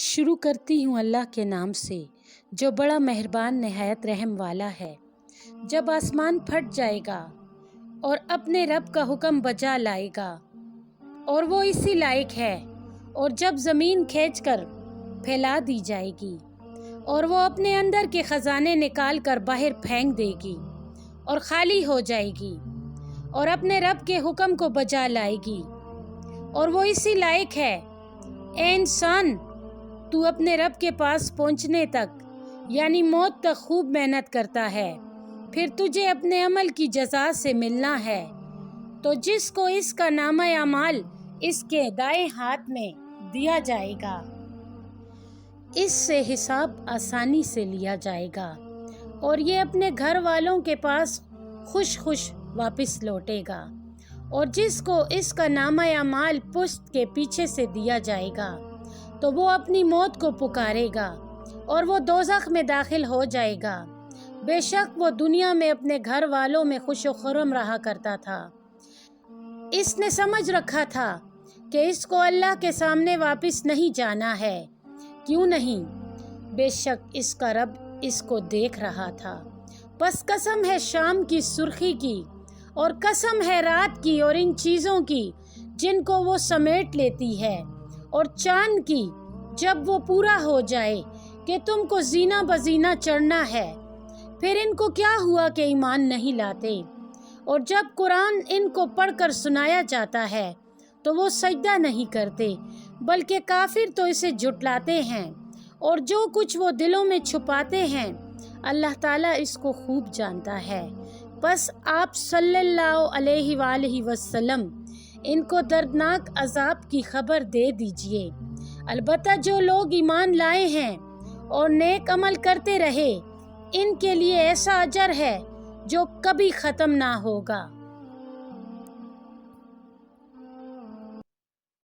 شروع کرتی ہوں اللہ کے نام سے جو بڑا مہربان نہایت رحم والا ہے۔ جب آسمان پھٹ جائے گا اور اپنے رب کا حکم بجا لائے گا اور وہ اسی لائق ہے، اور جب زمین کھینچ کر پھیلا دی جائے گی اور وہ اپنے اندر کے خزانے نکال کر باہر پھینک دے گی اور خالی ہو جائے گی اور اپنے رب کے حکم کو بجا لائے گی اور وہ اسی لائق ہے۔ اے انسان، تو اپنے رب کے پاس پہنچنے تک یعنی موت تک خوب محنت کرتا ہے، پھر تجھے اپنے عمل کی جزا سے ملنا ہے۔ تو جس کو اس کا نامہ اعمال اس کے دائیں ہاتھ میں دیا جائے گا، اس سے حساب آسانی سے لیا جائے گا اور یہ اپنے گھر والوں کے پاس خوش خوش واپس لوٹے گا۔ اور جس کو اس کا نامہ اعمال پشت کے پیچھے سے دیا جائے گا تو وہ اپنی موت کو پکارے گا اور وہ دوزخ میں داخل ہو جائے گا۔ بے شک وہ دنیا میں اپنے گھر والوں میں خوش و خرم رہا کرتا تھا۔ اس نے سمجھ رکھا تھا کہ اس کو اللہ کے سامنے واپس نہیں جانا ہے۔ کیوں نہیں؟ بے شک اس کا رب اس کو دیکھ رہا تھا۔ بس قسم ہے شام کی سرخی کی اور قسم ہے رات کی اور ان چیزوں کی جن کو وہ سمیٹ لیتی ہے، اور چاند کی جب وہ پورا ہو جائے کہ تم کو زینہ بزینہ چڑھنا ہے۔ پھر ان کو کیا ہوا کہ ایمان نہیں لاتے؟ اور جب قرآن ان کو پڑھ کر سنایا جاتا ہے تو وہ سجدہ نہیں کرتے، بلکہ کافر تو اسے جھٹلاتے ہیں، اور جو کچھ وہ دلوں میں چھپاتے ہیں اللہ تعالیٰ اس کو خوب جانتا ہے۔ بس آپ صلی اللہ علیہ وآلہ وسلم ان کو دردناک عذاب کی خبر دے دیجئے۔ البتہ جو لوگ ایمان لائے ہیں اور نیک عمل کرتے رہے، ان کے لیے ایسا اجر ہے جو کبھی ختم نہ ہوگا۔